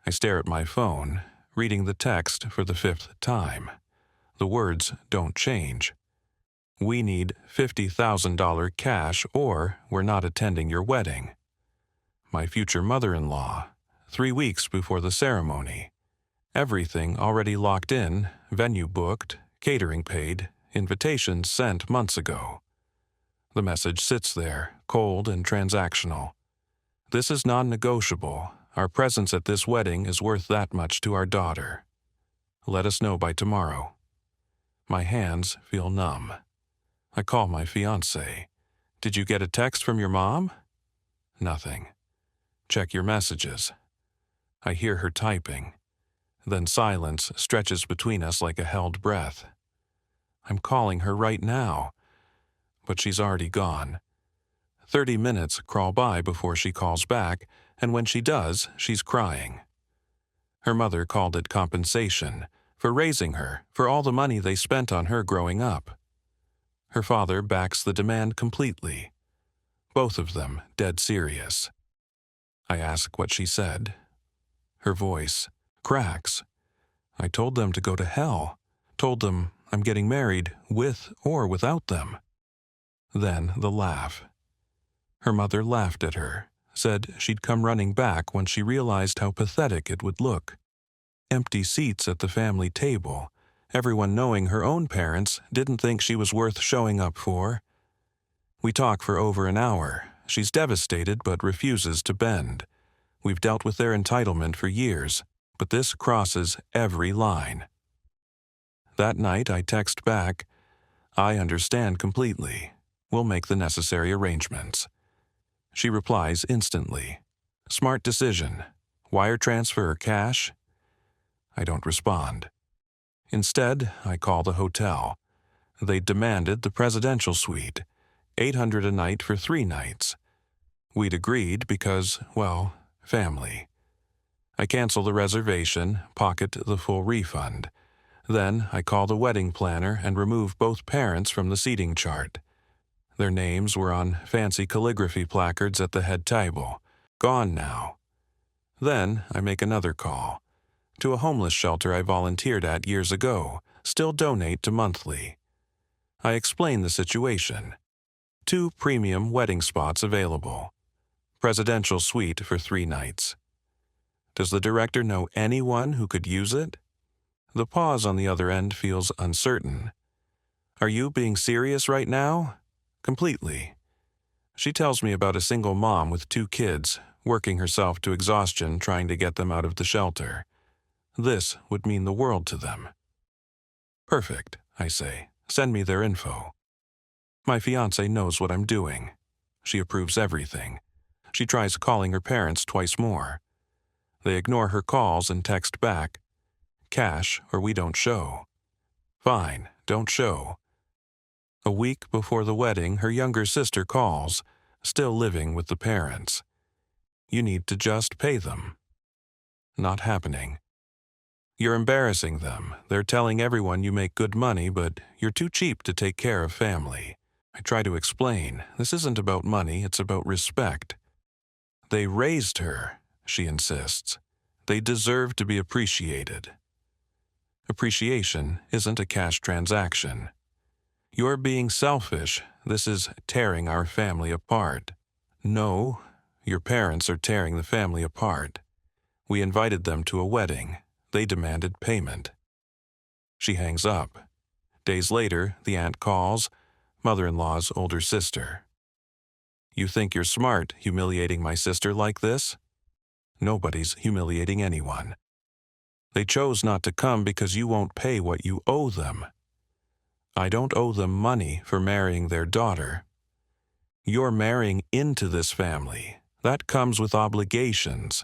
I stare at my phone, reading the text for the 5th time. The words don't change. We need $50,000 cash or we're not attending your wedding. My future mother-in-law, 3 weeks before the ceremony. Everything already locked in, venue booked, catering paid, invitations sent months ago. The message sits there, cold and transactional. This is non-negotiable. Our presence at this wedding is worth that much to our daughter. Let us know by tomorrow. My hands feel numb. I call my fiancée. Did you get a text from your mom? Nothing. Check your messages. I hear her typing. Then silence stretches between us like a held breath. I'm calling her right now, but she's already gone. 30 minutes crawl by before she calls back, and when she does, she's crying. Her mother called it compensation for raising her, for all the money they spent on her growing up. Her father backs the demand completely. Both of them dead serious. I ask what she said. Her voice cracks. I told them to go to hell. Told them I'm getting married with or without them. Then the laugh. Her mother laughed at her, said she'd come running back when she realized how pathetic it would look. Empty seats at the family table, everyone knowing her own parents didn't think she was worth showing up for. We talk for over an hour. She's devastated but refuses to bend. We've dealt with their entitlement for years, but this crosses every line. That night I text back, I understand completely. We'll make the necessary arrangements. She replies instantly. Smart decision. Wire transfer or cash? I don't respond. Instead, I call the hotel. They demanded the presidential suite, $800 a night for 3 nights. We'd agreed because, well, family. I cancel the reservation, pocket the full refund. Then I call the wedding planner and remove both parents from the seating chart. Their names were on fancy calligraphy placards at the head table. Gone now. Then I make another call. To a homeless shelter I volunteered at years ago, still donate to monthly. I explain the situation. 2 premium wedding spots available. Presidential suite for 3 nights. Does the director know anyone who could use it? The pause on the other end feels uncertain. Are you being serious right now? Completely. She tells me about a single mom with 2 kids, working herself to exhaustion trying to get them out of the shelter. This would mean the world to them. Perfect, I say. Send me their info. My fiancée knows what I'm doing. She approves everything. She tries calling her parents twice more. They ignore her calls and text back, cash or we don't show. Fine, don't show. A week before the wedding, her younger sister calls, still living with the parents. You need to just pay them. Not happening. You're embarrassing them. They're telling everyone you make good money, but you're too cheap to take care of family. I try to explain. This isn't about money, it's about respect. They raised her, she insists. They deserve to be appreciated. Appreciation isn't a cash transaction. You're being selfish. This is tearing our family apart. No, your parents are tearing the family apart. We invited them to a wedding. They demanded payment. She hangs up. Days later, the aunt calls, mother-in-law's older sister. You think you're smart humiliating my sister like this? Nobody's humiliating anyone. They chose not to come because you won't pay what you owe them. I don't owe them money for marrying their daughter. You're marrying into this family. That comes with obligations.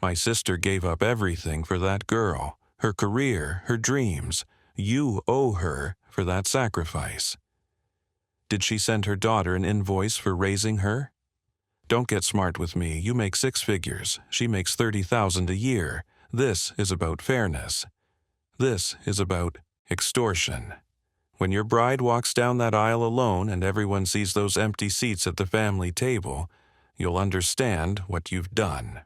My sister gave up everything for that girl, her career, her dreams. You owe her for that sacrifice. Did she send her daughter an invoice for raising her? Don't get smart with me. You make 6 figures. She makes $30,000 a year. This is about fairness. This is about extortion. When your bride walks down that aisle alone and everyone sees those empty seats at the family table, you'll understand what you've done.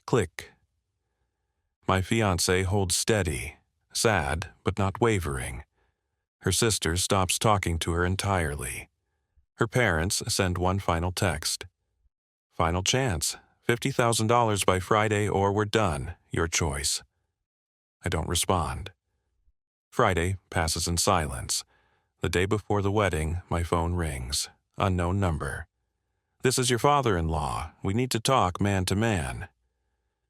Click. My fiancée holds steady, sad but not wavering. Her sister stops talking to her entirely. Her parents send one final text. Final chance, $50,000 by Friday or we're done, your choice. I don't respond. Friday passes in silence. The day before the wedding, my phone rings. Unknown number. This is your father-in-law. We need to talk man to man.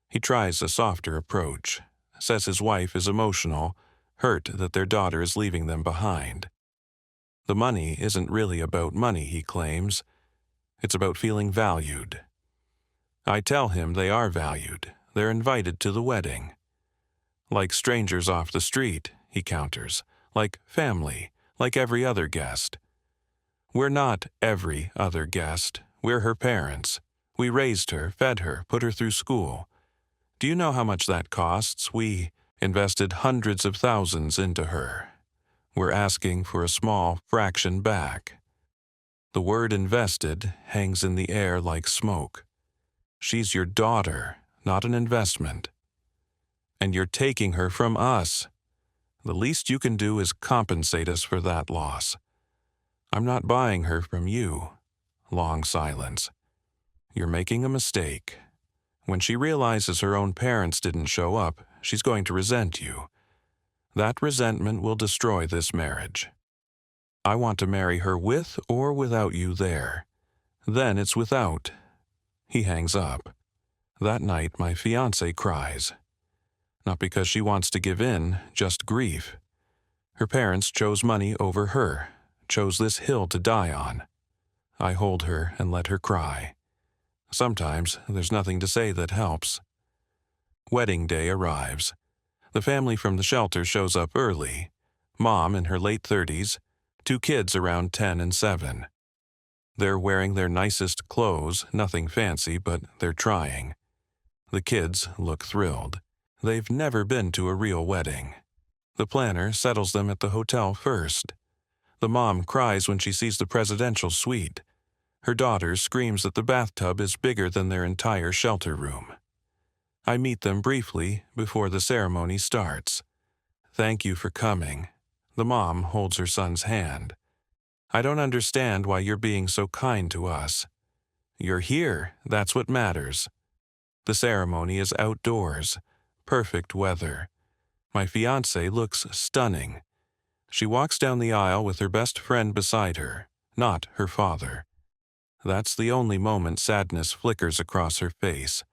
He tries a softer approach, says his wife is emotional, hurt that their daughter is leaving them behind. The money isn't really about money, he claims. It's about feeling valued. I tell him they are valued. They're invited to the wedding. Like strangers off the street, he counters. Like family, like every other guest. We're not every other guest. We're her parents. We raised her, fed her, put her through school. Do you know how much that costs? We invested hundreds of thousands into her. We're asking for a small fraction back. The word invested hangs in the air like smoke. She's your daughter, not an investment. And you're taking her from us. The least you can do is compensate us for that loss. I'm not buying her from you. Long silence. You're making a mistake. When she realizes her own parents didn't show up, she's going to resent you. That resentment will destroy this marriage. I want to marry her with or without you there. Then it's without. He hangs up. That night, my fiancée cries. Not because she wants to give in, just grief. Her parents chose money over her, chose this hill to die on. I hold her and let her cry. Sometimes there's nothing to say that helps. Wedding day arrives. The family from the shelter shows up early. Mom in her late 30s, 2 kids around 10 and 7. They're wearing their nicest clothes, nothing fancy, but they're trying. The kids look thrilled. They've never been to a real wedding. The planner settles them at the hotel first. The mom cries when she sees the presidential suite. Her daughter screams that the bathtub is bigger than their entire shelter room. I meet them briefly before the ceremony starts. Thank you for coming. The mom holds her son's hand. I don't understand why you're being so kind to us. You're here, that's what matters. The ceremony is outdoors. Perfect weather. My fiancée looks stunning. She walks down the aisle with her best friend beside her, not her father. That's the only moment sadness flickers across her face.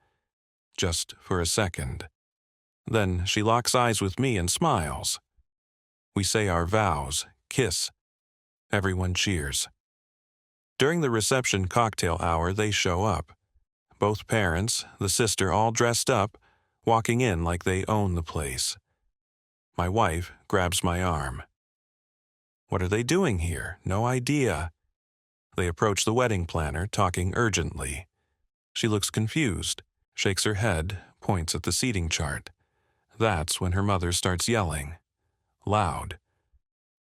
Just for a second. Then she locks eyes with me and smiles. We say our vows, kiss. Everyone cheers. During the reception cocktail hour, they show up. Both parents, the sister all dressed up, walking in like they own the place. My wife grabs my arm. What are they doing here? No idea. They approach the wedding planner, talking urgently. She looks confused, shakes her head, points at the seating chart. That's when her mother starts yelling. Loud.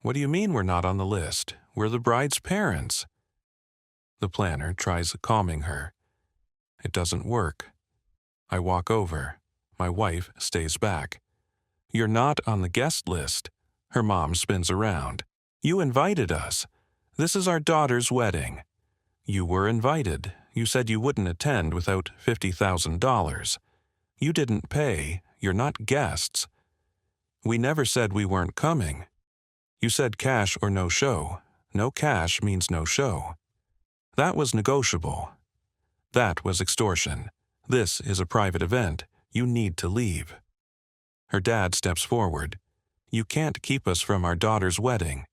What do you mean we're not on the list? We're the bride's parents. The planner tries calming her. It doesn't work. I walk over. My wife stays back. You're not on the guest list. Her mom spins around. You invited us. This is our daughter's wedding. You were invited. You said you wouldn't attend without $50,000. You didn't pay. You're not guests. We never said we weren't coming. You said cash or no show. No cash means no show. That was negotiable. That was extortion. This is a private event. You need to leave. Her dad steps forward. You can't keep us from our daughter's wedding.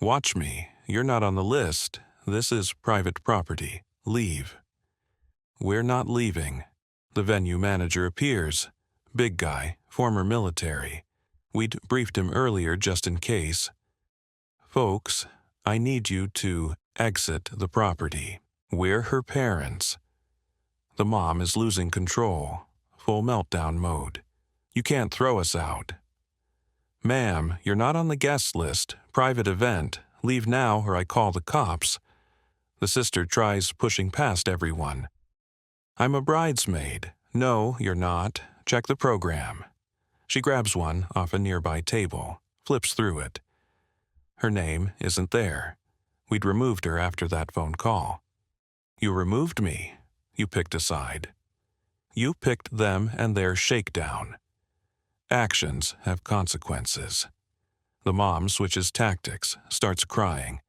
Watch me. You're not on the list. This is private property. Leave. We're not leaving. The venue manager appears. Big guy, former military. We'd briefed him earlier just in case. Folks, I need you to exit the property. We're her parents. The mom is losing control. Full meltdown mode. You can't throw us out. Ma'am, you're not on the guest list. Private event. Leave now or I call the cops. The sister tries pushing past everyone. I'm a bridesmaid. No, you're not. check the program. She grabs one off a nearby table, flips through it. Her name isn't there. We'd removed her after that phone call. You removed me. You picked a side. You picked them and their shakedown. Actions have consequences. The mom switches tactics, starts crying.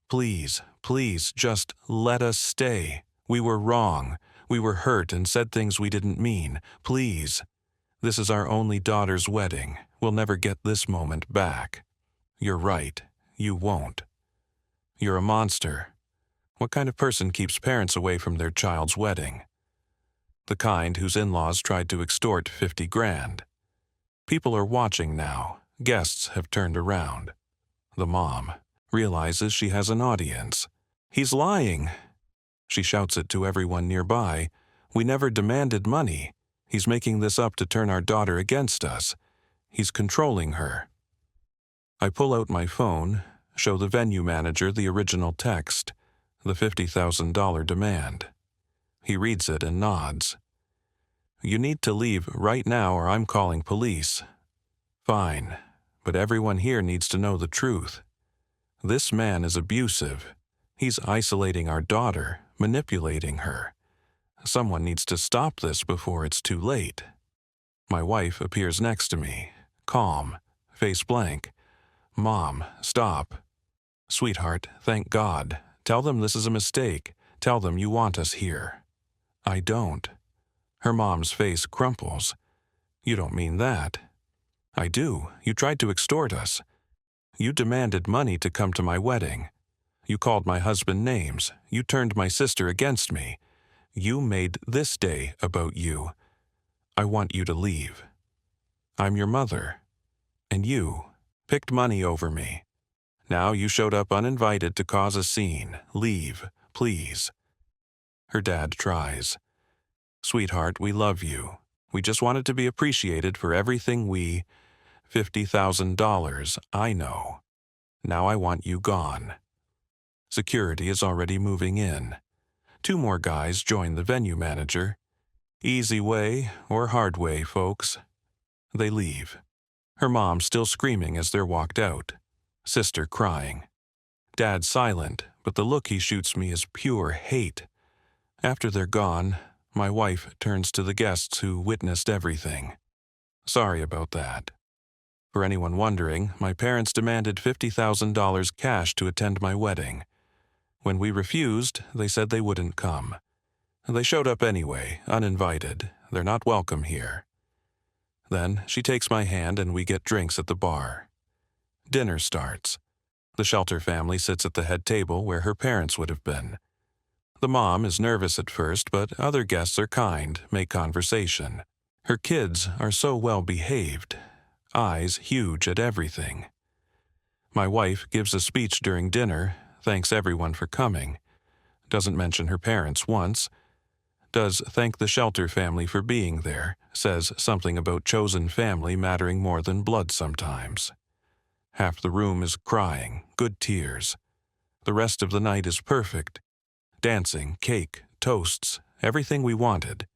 Please, please, just let us stay. We were wrong. We were hurt and said things we didn't mean. Please. This is our only daughter's wedding. We'll never get this moment back. You're right. You won't. You're a monster. What kind of person keeps parents away from their child's wedding? The kind whose in-laws tried to extort 50 grand. People are watching now. Guests have turned around. The mom realizes she has an audience. He's lying. She shouts it to everyone nearby. We never demanded money. He's making this up to turn our daughter against us. He's controlling her. I pull out my phone, show the venue manager the original text, the $50,000 demand. He reads it and nods. You need to leave right now or I'm calling police. Fine, but everyone here needs to know the truth. This man is abusive. He's isolating our daughter, manipulating her. Someone needs to stop this before it's too late. My wife appears next to me, calm, face blank. Mom, stop. Sweetheart, thank God. Tell them this is a mistake. Tell them you want us here. I don't. Her mom's face crumples. You don't mean that. I do. You tried to extort us. You demanded money to come to my wedding. You called my husband names. You turned my sister against me. You made this day about you. I want you to leave. I'm your mother. And you picked money over me. Now you showed up uninvited to cause a scene. Leave, please. Her dad tries. Sweetheart, we love you. We just wanted to be appreciated for everything we... $50,000, I know. Now I want you gone. Security is already moving in. 2 more guys join the venue manager. Easy way or hard way, folks. They leave. Her mom still screaming as they're walked out. Sister crying. Dad silent, but the look he shoots me is pure hate. After they're gone, my wife turns to the guests who witnessed everything. Sorry about that. For anyone wondering, my parents demanded $50,000 cash to attend my wedding. When we refused, they said they wouldn't come. They showed up anyway, uninvited. They're not welcome here. Then she takes my hand and we get drinks at the bar. Dinner starts. The Shelter family sits at the head table where her parents would have been. The mom is nervous at first, but other guests are kind, make conversation. Her kids are so well behaved. Eyes huge at everything. My wife gives a speech during dinner, thanks everyone for coming. Doesn't mention her parents once. Does thank the Shelter family for being there, says something about chosen family mattering more than blood sometimes. Half the room is crying, good tears. The rest of the night is perfect. Dancing, cake, toasts, everything we wanted.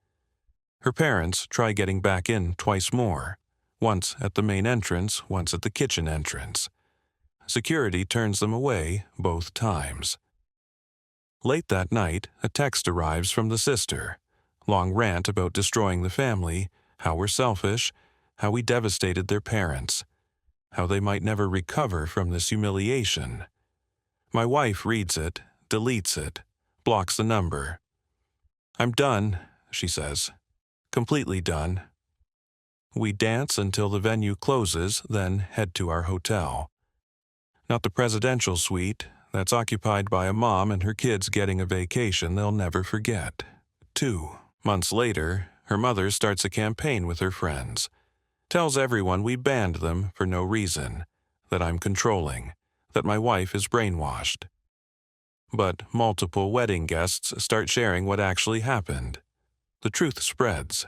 Her parents try getting back in twice more. Once at the main entrance, once at the kitchen entrance. Security turns them away both times. Late that night, a text arrives from the sister. Long rant about destroying the family, how we're selfish, how we devastated their parents, how they might never recover from this humiliation. My wife reads it, deletes it, blocks the number. I'm done, she says. Completely done. We dance until the venue closes, then head to our hotel. Not the presidential suite, that's occupied by a mom and her kids getting a vacation they'll never forget. 2 months later, her mother starts a campaign with her friends. Tells everyone we banned them for no reason, that I'm controlling, that my wife is brainwashed. But multiple wedding guests start sharing what actually happened. The truth spreads.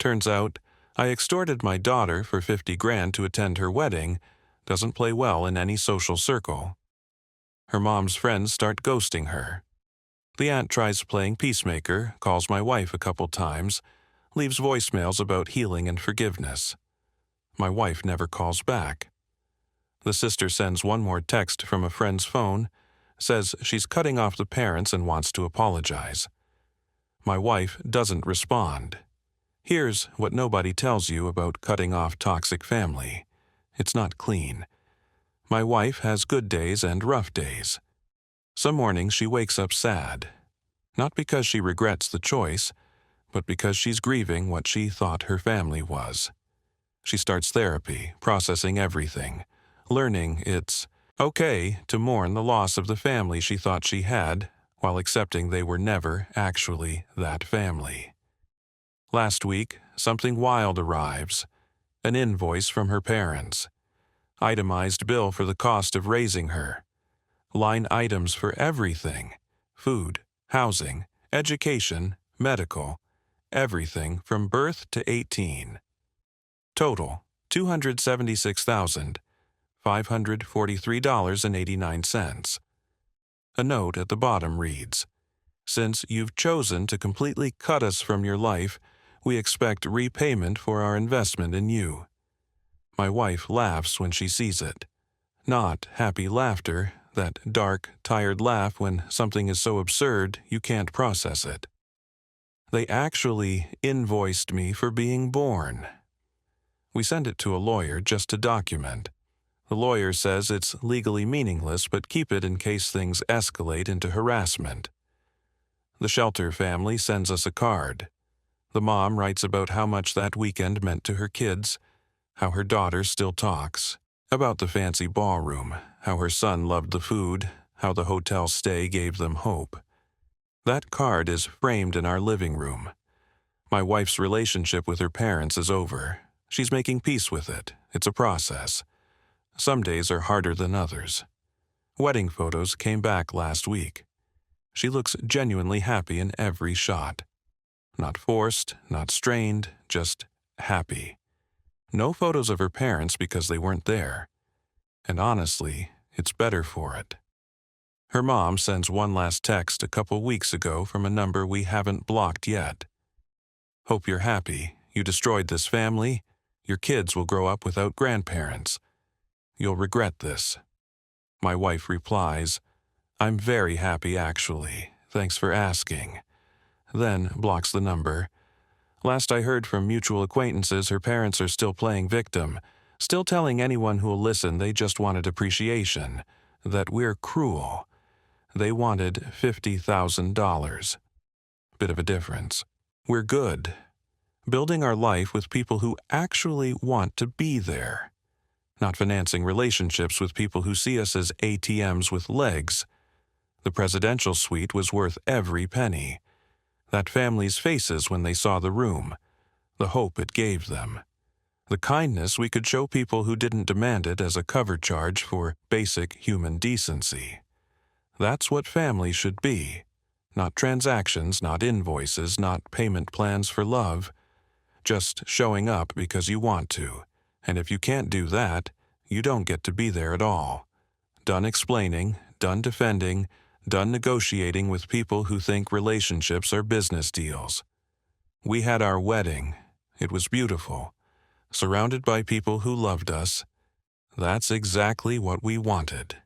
Turns out, I extorted my daughter for 50 grand to attend her wedding, doesn't play well in any social circle. Her mom's friends start ghosting her. The aunt tries playing peacemaker, calls my wife a couple times, leaves voicemails about healing and forgiveness. My wife never calls back. The sister sends one more text from a friend's phone, says she's cutting off the parents and wants to apologize. My wife doesn't respond. Here's what nobody tells you about cutting off toxic family. It's not clean. My wife has good days and rough days. Some mornings she wakes up sad, not because she regrets the choice, but because she's grieving what she thought her family was. She starts therapy, processing everything, learning it's okay to mourn the loss of the family she thought she had, while accepting they were never actually that family. Last week, something wild arrives, an invoice from her parents, itemized bill for the cost of raising her, line items for everything, food, housing, education, medical, everything from birth to 18. Total, $276,543.89. A note at the bottom reads, "Since you've chosen to completely cut us from your life, we expect repayment for our investment in you." My wife laughs when she sees it. Not happy laughter, that dark, tired laugh when something is so absurd you can't process it. They actually invoiced me for being born. We send it to a lawyer just to document. The lawyer says it's legally meaningless, but keep it in case things escalate into harassment. The Shelter family sends us a card. The mom writes about how much that weekend meant to her kids, how her daughter still talks, about the fancy ballroom, how her son loved the food, how the hotel stay gave them hope. That card is framed in our living room. My wife's relationship with her parents is over. She's making peace with it. It's a process. Some days are harder than others. Wedding photos came back last week. She looks genuinely happy in every shot. Not forced, not strained, just happy. No photos of her parents because they weren't there. And honestly, it's better for it. Her mom sends one last text a couple weeks ago from a number we haven't blocked yet. "Hope you're happy. You destroyed this family. Your kids will grow up without grandparents. You'll regret this." My wife replies, "I'm very happy actually. Thanks for asking." Then blocks the number. Last I heard from mutual acquaintances, her parents are still playing victim, still telling anyone who'll listen they just wanted appreciation, that we're cruel. They wanted $50,000. Bit of a difference. We're good. Building our life with people who actually want to be there. Not financing relationships with people who see us as ATMs with legs. The presidential suite was worth every penny. That family's faces when they saw the room. The hope it gave them. The kindness we could show people who didn't demand it as a cover charge for basic human decency. That's what family should be. Not transactions, not invoices, not payment plans for love. Just showing up because you want to. And if you can't do that, you don't get to be there at all. Done explaining, done defending, done negotiating with people who think relationships are business deals. We had our wedding. It was beautiful. Surrounded by people who loved us. That's exactly what we wanted.